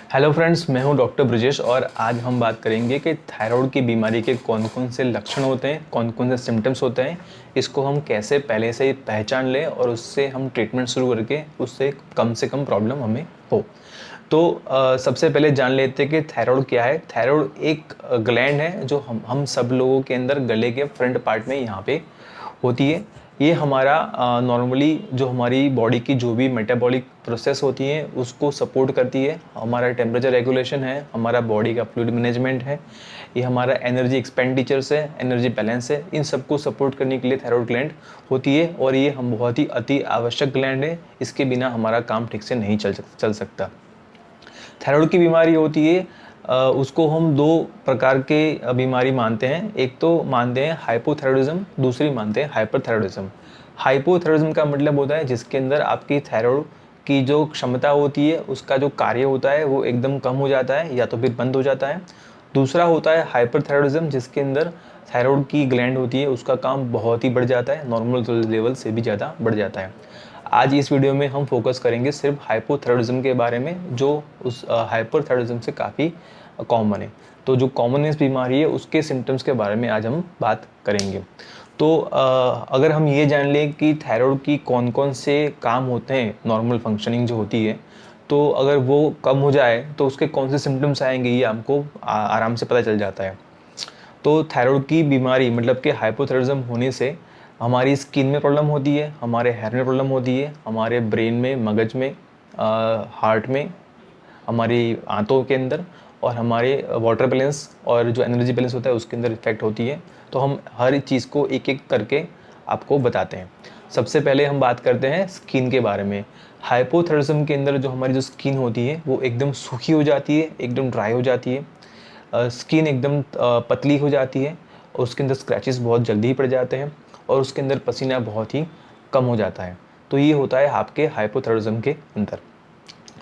Hello friends, मैं हूं doctor Brajesh और आज हम बात करेंगे कि थायराइड की बीमारी के कौन कौन से लक्षण होते हैं, कौन कौन से सिम्टम्स होते हैं, इसको हम कैसे पहले से ही पहचान लें और उससे हम ट्रीटमेंट शुरू करके उससे कम प्रॉब्लम हमें हो। तो सबसे पहले जान लेते हैं कि थायराइड क्या है। थायराइड एक ग्लैंड है जो हम सब लोगों के अंदर गले के फ्रंट पार्ट में यहाँ पे होती है। ये हमारा नॉर्मली जो हमारी बॉडी की जो भी मेटाबॉलिक प्रोसेस होती है उसको सपोर्ट करती है। हमारा टेम्परेचर रेगुलेशन है, हमारा बॉडी का फ्लूइड मैनेजमेंट है, ये हमारा एनर्जी एक्सपेंडिचर्स है, एनर्जी बैलेंस है, इन सबको सपोर्ट करने के लिए थायराइड ग्लैंड होती है और ये हम बहुत ही अति आवश्यक ग्लैंड है। इसके बिना हमारा काम ठीक से नहीं चल सकता। थायराइड की बीमारी होती है उसको हम दो प्रकार के बीमारी मानते हैं। एक तो मानते हैं हाइपोथायराइडिज्म, दूसरी मानते हैं हाइपरथायराइडिज्म। हाइपोथायराइडिज्म का मतलब होता है जिसके अंदर आपकी थायराइड की जो क्षमता होती है, उसका जो कार्य होता है वो एकदम कम हो जाता है या तो फिर बंद हो जाता है। दूसरा होता है हाइपरथायराइडिज्म जिसके अंदर थायराइड की ग्लैंड होती है, उसका काम बहुत ही बढ़ जाता है, नॉर्मल लेवल से भी ज़्यादा बढ़ जाता है। आज इस वीडियो में हम फोकस करेंगे सिर्फ हाइपोथायराइडिज्म के बारे में, जो उस हाइपरथायराइडिज्म से काफ़ी कॉमन है। तो जो कॉमनेस्ट बीमारी है उसके सिम्टम्स के बारे में आज हम बात करेंगे। तो अगर हम ये जान लें कि थायराइड की कौन कौन से काम होते हैं, नॉर्मल फंक्शनिंग जो होती है, तो अगर वो कम हो जाए तो उसके कौन से सिम्टम्स आएंगे ये हमको आराम से पता चल जाता है। तो थायराइड की बीमारी मतलब कि हाइपोथायराइडिज्म होने से हमारी स्किन में प्रॉब्लम होती है, हमारे हेयर में प्रॉब्लम होती है, हमारे ब्रेन में, मगज में, हार्ट में, हमारी आंतों के अंदर और हमारे वाटर बैलेंस और जो एनर्जी बैलेंस होता है उसके अंदर इफेक्ट होती है। तो हम हर चीज़ को एक एक करके आपको बताते हैं। सबसे पहले हम बात करते हैं स्किन के बारे में। हाइपोथायराइडिज्म के अंदर जो हमारी जो स्किन होती है वो एकदम सूखी हो जाती है, एकदम ड्राई हो जाती है, स्किन एकदम पतली हो जाती है और उसके अंदर स्क्रैचेस बहुत जल्दी ही पड़ जाते हैं और उसके अंदर पसीना बहुत ही कम हो जाता है। तो ये होता है आपके हाइपोथायराइडिज्म के अंदर।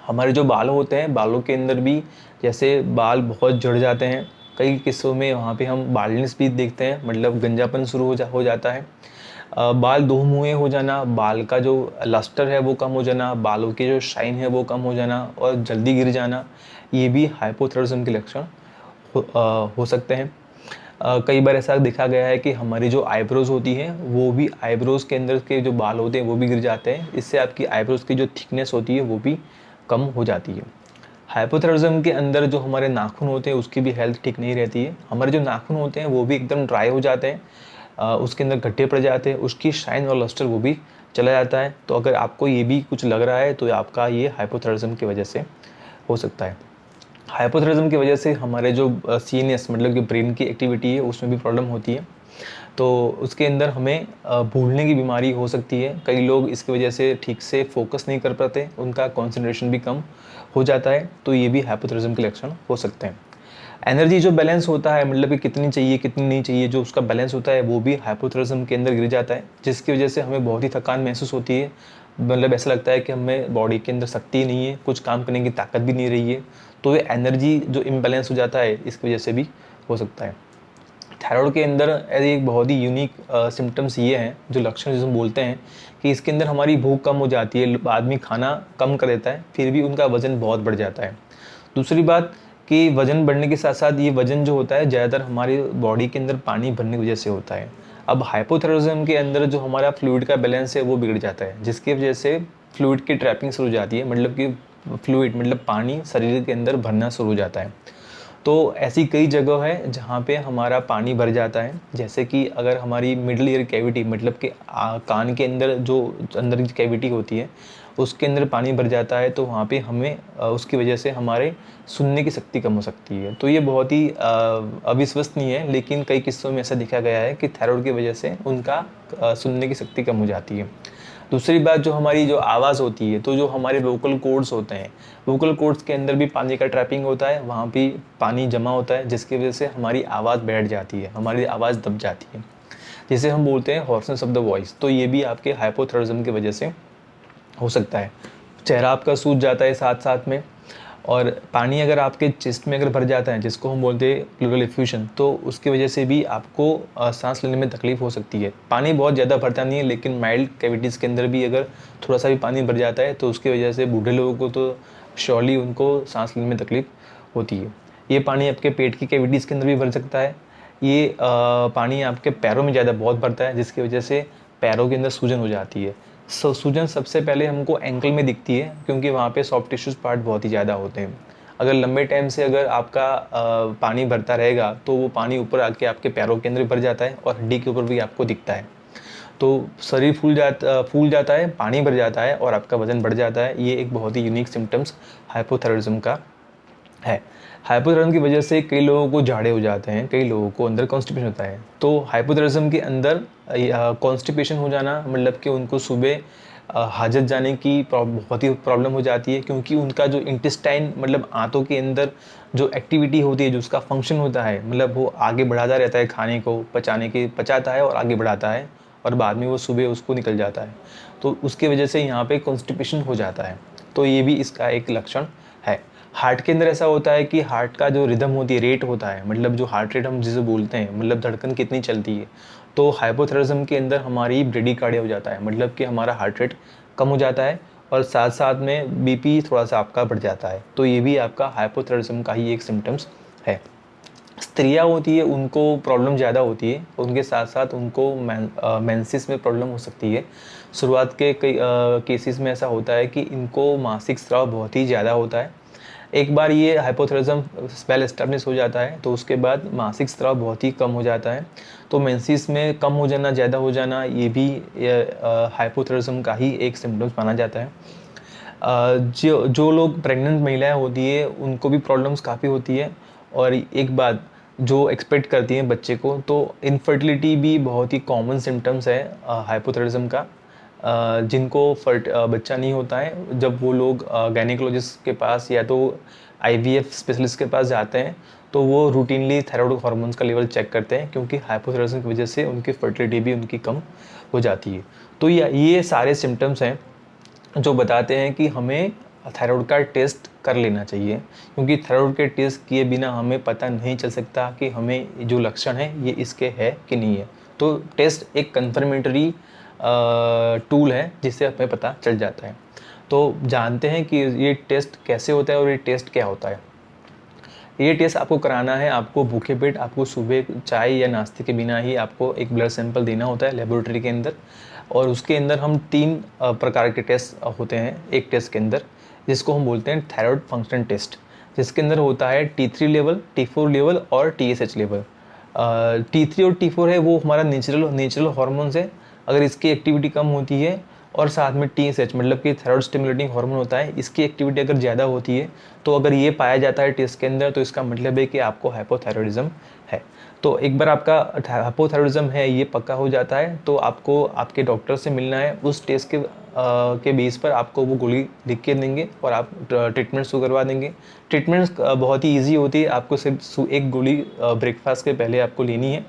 हमारे जो बाल होते हैं, बालों के अंदर भी जैसे बाल बहुत झड़ जाते हैं, कई किस्सों में वहाँ पे हम बाल्डनेस भी देखते हैं, मतलब गंजापन शुरू हो जाता है। बाल दो मुँहे हो जाना, बाल का जो लस्टर है वो कम हो जाना, बालों की जो शाइन है वो कम हो जाना और जल्दी गिर जाना, ये भी हाइपोथायराइडिज्म के लक्षण हो सकते हैं। कई बार ऐसा देखा गया है कि हमारी जो आईब्रोज़ होती हैं वो भी, आईब्रोज़ के अंदर के जो बाल होते हैं वो भी गिर जाते हैं। इससे आपकी आईब्रोज़ की जो थिकनेस होती है वो भी कम हो जाती है। हाइपोथायराइडिज्म के अंदर जो हमारे नाखून होते हैं उसकी भी हेल्थ ठीक नहीं रहती है। हमारे जो नाखून होते हैं वो भी एकदम ड्राई हो जाते हैं, उसके अंदर गड्ढे पड़ जाते हैं, उसकी शाइन और लस्टर वो भी चला जाता है। तो अगर आपको ये भी कुछ लग रहा है तो आपका ये हाइपोथायराइडिज्म की वजह से हो सकता है। हाइपोथायराइडिज्म की वजह से हमारे जो सीएनएस मतलब कि ब्रेन की एक्टिविटी है उसमें भी प्रॉब्लम होती है। तो उसके अंदर हमें भूलने की बीमारी हो सकती है। कई लोग इसकी वजह से ठीक से फोकस नहीं कर पाते, उनका कंसंट्रेशन भी कम हो जाता है। तो ये भी हाइपोथायराइडिज्म के लक्षण हो सकते हैं। एनर्जी जो बैलेंस होता है, मतलब कि कितनी चाहिए कितनी नहीं चाहिए, जो उसका बैलेंस होता है वो भी हाइपोथायराइडिज्म के अंदर गिर जाता है, जिसकी वजह से हमें बहुत ही थकान महसूस होती है। मतलब ऐसा लगता है कि हमें बॉडी के अंदर शक्ति ही नहीं है, कुछ काम करने की ताकत भी नहीं रही है। तो ये एनर्जी जो इम्बैलेंस हो जाता है इसकी वजह से भी हो सकता है। थायराइड के अंदर एक बहुत ही यूनिक सिम्टम्स ये हैं, जो लक्षण जिसे हम बोलते हैं कि इसके अंदर हमारी भूख कम हो जाती है, आदमी खाना कम कर देता है फिर भी उनका वज़न बहुत बढ़ जाता है। दूसरी बात कि वज़न बढ़ने के साथ साथ ये वज़न जो होता है ज़्यादातर हमारी बॉडी के अंदर पानी भरने की वजह से होता है। अब हाइपोथायराइडिज्म के अंदर जो हमारा फ्लूइड का बैलेंस है वो बिगड़ जाता है, जिसकी वजह से फ्लूइड की ट्रैपिंग शुरू हो जाती है, मतलब कि फ्लूइड मतलब पानी शरीर के अंदर भरना शुरू हो जाता है। तो ऐसी कई जगह है जहाँ पे हमारा पानी भर जाता है, जैसे कि अगर हमारी मिडल ईयर कैविटी मतलब कि कान के अंदर जो अंदर की कैविटी होती है उसके अंदर पानी भर जाता है, तो वहाँ पे हमें उसकी वजह से हमारे सुनने की शक्ति कम हो सकती है। तो ये बहुत ही अविश्वसनीय है, लेकिन कई किस्सों में ऐसा देखा गया है कि थायराइड की वजह से उनका सुनने की शक्ति कम हो जाती है। दूसरी बात, जो हमारी जो आवाज़ होती है, तो जो हमारे वोकल कॉर्ड्स होते हैं, वोकल कॉर्ड्स के अंदर भी पानी का ट्रैपिंग होता है, वहाँ भी पानी जमा होता है, जिसकी वजह से हमारी आवाज़ बैठ जाती है, हमारी आवाज़ दब जाती है, जिसे हम बोलते हैं हॉर्सनेस ऑफ द वॉइस। तो ये भी आपके हाइपोथायराइडिज्म की वजह से हो सकता है। चेहरा आपका सूज जाता है साथ साथ में, और पानी अगर आपके चेस्ट में अगर भर जाता है, जिसको हम बोलते हैं प्लूरल इफ्यूजन, तो उसकी वजह से भी आपको सांस लेने में तकलीफ हो सकती है। पानी बहुत ज़्यादा भरता नहीं है, लेकिन माइल्ड कैविटीज़ के अंदर भी अगर थोड़ा सा भी पानी भर जाता है तो उसकी वजह से बूढ़े लोगों को तो श्योरली उनको सांस लेने में तकलीफ होती है। ये पानी आपके पेट की कैविटीज़ के अंदर भी भर सकता है। ये पानी आपके पैरों में ज़्यादा बहुत भरता है, जिसकी वजह से पैरों के अंदर सूजन हो जाती है। सूजन सबसे पहले हमको एंकल में दिखती है, क्योंकि वहाँ पे सॉफ्ट टिश्यूज़ पार्ट बहुत ही ज़्यादा होते हैं। अगर लंबे टाइम से अगर आपका पानी भरता रहेगा तो वो पानी ऊपर आके आपके पैरों के अंदर भर जाता है और हड्डी के ऊपर भी आपको दिखता है। तो शरीर फूल जाता है, पानी भर जाता है और आपका वज़न बढ़ जाता है। ये एक बहुत ही यूनिक सिम्टम्स हाइपोथायरॉयडिज्म का है। हाइपोथायरॉयडिज्म की वजह से कई लोगों को झाड़े हो जाते हैं, कई लोगों को अंदर कॉन्स्टिपेशन होता है। तो हाइपोथायरॉयडिज्म के अंदर कॉन्स्टिपेशन हो जाना मतलब कि उनको सुबह हाजत जाने की बहुत ही प्रॉब्लम हो जाती है, क्योंकि उनका जो इंटेस्टाइन मतलब आंतों के अंदर जो एक्टिविटी होती है, जो उसका फंक्शन होता है, मतलब वो आगे बढ़ाता रहता है, खाने को पचाता है और आगे बढ़ाता है और बाद में वो सुबह उसको निकल जाता है। तो उसकी वजह से यहाँ पे कॉन्स्टिपेशन हो जाता है। तो ये भी इसका एक लक्षण है। हार्ट के अंदर ऐसा होता है कि हार्ट का जो रिदम होती है, रेट होता है, मतलब जो हार्ट रेट हम जिसे बोलते हैं, मतलब धड़कन कितनी चलती है। तो हाइपोथायरॉयडिज्म के अंदर हमारी ब्रेडिकार्डिया हो जाता है, मतलब कि हमारा हार्ट रेट कम हो जाता है और साथ साथ में बीपी थोड़ा सा आपका बढ़ जाता है। तो ये भी आपका हाइपोथायरॉयडिज्म का ही एक सिम्टम्स है। स्त्रियाँ होती है उनको प्रॉब्लम ज़्यादा होती है, उनके साथ साथ उनको मेंसेस में प्रॉब्लम हो सकती है। शुरुआत के कई केसेस में ऐसा होता है कि इनको मासिक स्राव बहुत ही ज़्यादा होता है। एक बार ये हाइपोथायरॉयडिज्म वेल एस्टेब्लिश हो जाता है तो उसके बाद मासिक स्राव बहुत ही कम हो जाता है। तो मेंसेस में कम हो जाना, ज़्यादा हो जाना, ये भी हाइपोथायरॉयडिज्म का ही एक सिम्टम्स माना जाता है। जो लोग प्रेग्नेंट महिलाएं होती है उनको भी प्रॉब्लम्स काफ़ी होती है। और एक बात जो एक्सपेक्ट करती हैं बच्चे को, तो इनफर्टिलिटी भी बहुत ही कॉमन सिम्टम्स है हाइपोथायरॉयडिज्म का। जिनको बच्चा नहीं होता है, जब वो लोग गायनेकोलॉजिस्ट के पास या तो आईवीएफ स्पेशलिस्ट के पास जाते हैं तो वो रूटीनली थायराइड हार्मोन्स का लेवल चेक करते हैं, क्योंकि हाइपोथायरॉयडिज्म की वजह से उनकी फर्टिलिटी भी उनकी कम हो जाती है। तो ये सारे सिम्टम्स हैं जो बताते हैं कि हमें थायराइड का टेस्ट कर लेना चाहिए, क्योंकि थायराइड के टेस्ट किए बिना हमें पता नहीं चल सकता कि हमें जो लक्षण है ये इसके है कि नहीं है। तो टेस्ट एक कन्फर्मेटरी टूल है जिससे हमें पता चल जाता है। तो जानते हैं कि ये टेस्ट कैसे होता है और ये टेस्ट क्या होता है। ये टेस्ट आपको कराना है, आपको भूखे पेट आपको सुबह चाय या नाश्ते के बिना ही आपको एक ब्लड सैंपल देना होता है लेबोरेटरी के अंदर। और उसके अंदर हम 3 प्रकार के टेस्ट होते हैं एक टेस्ट के अंदर, जिसको हम बोलते हैं थायराइड फंक्शन टेस्ट, जिसके अंदर होता है T3 लेवल, T4 लेवल और TSH लेवल। T3 और T4 है वो हमारा नेचुरल हार्मोन्स है। अगर इसकी एक्टिविटी कम होती है और साथ में TSH मतलब कि थायराइड स्टिमुलेटिंग हार्मोन होता है, इसकी एक्टिविटी अगर ज़्यादा होती है, तो अगर ये पाया जाता है टेस्ट के अंदर, तो इसका मतलब है कि आपको हाइपोथायरॉयडिज्म है। तो एक बार आपका हाइपोथायरॉयडिज्म है ये पक्का हो जाता है तो आपको आपके डॉक्टर से मिलना है। उस टेस्ट के बेस पर आपको वो गोली लिख के देंगे और आप ट्रीटमेंट शुरू करवा देंगे। ट्रीटमेंट बहुत ही ईजी होती है, आपको सिर्फ एक गोली ब्रेकफास्ट के पहले आपको लेनी है।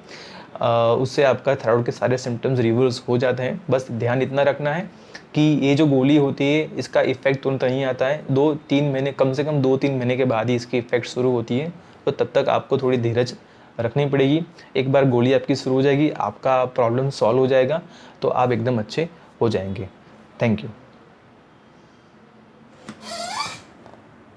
उससे आपका थायराइड के सारे सिम्टम्स रिवर्स हो जाते हैं। बस ध्यान इतना रखना है कि ये जो गोली होती है इसका इफेक्ट तुरंत नहीं आता है, 2-3 महीने, कम से कम 2-3 महीने के बाद ही इसकी इफेक्ट शुरू होती है। तो तब तक आपको थोड़ी धीरज रखनी पड़ेगी। एक बार गोली आपकी शुरू हो जाएगी, आपका प्रॉब्लम सॉल्व हो जाएगा, तो आप एकदम अच्छे हो जाएंगे। Thank you.